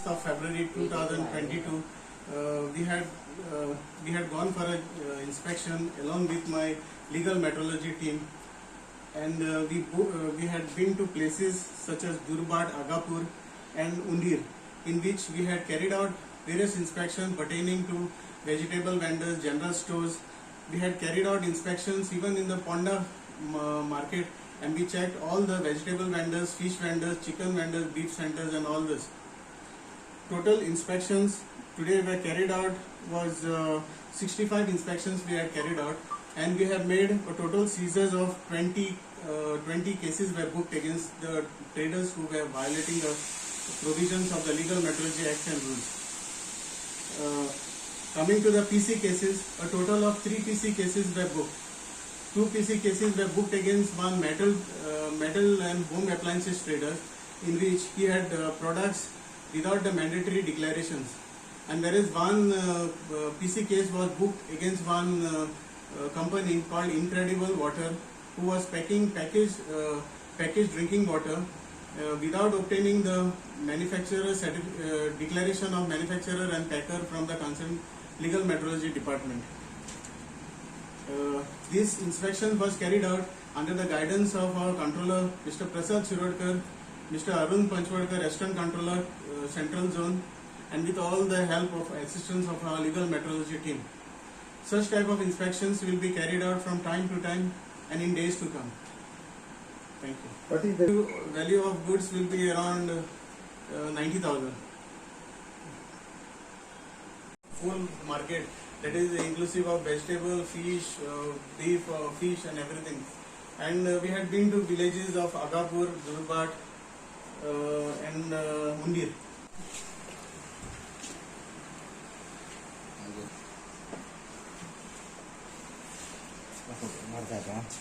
6th of February 2022, we had gone for a inspection along with my legal metrology team, and we had been to places such as Durbat, Agapur and Undir, in which we had carried out various inspections pertaining to vegetable vendors, general stores. We had carried out inspections even in the Ponda market, and we checked all the vegetable vendors, fish vendors, chicken vendors, beef centers and all this. Total inspections today were carried out was 65 inspections we had carried out, and we have made a total seizures of 20 cases were booked against the traders who were violating the provisions of the Legal Metrology Act and rules. Coming to the PC cases, a total of 3 PC cases were booked. 2 PC cases were booked against one metal and home appliances trader, in which he had products without the mandatory declarations. And whereas one PC case was booked against one company called Incredible Water, who was packing packaged drinking water without obtaining the manufacturer declaration of manufacturer and packer from the concerned legal metrology department. This inspection was carried out under the guidance of our controller Mr. Prasad Shirodkar, Mr. Arun Panchwadkar, Assistant Controller, Central Zone, and with all the help of assistance of our legal metrology team. Such type of inspections will be carried out from time to time and in days to come. Thank you. What is the value of goods will be around 90,000. Full market, that is inclusive of vegetable, fish, beef, fish and everything. And we had been to villages of Agapur, Durbat and Mundir. मर जाएगा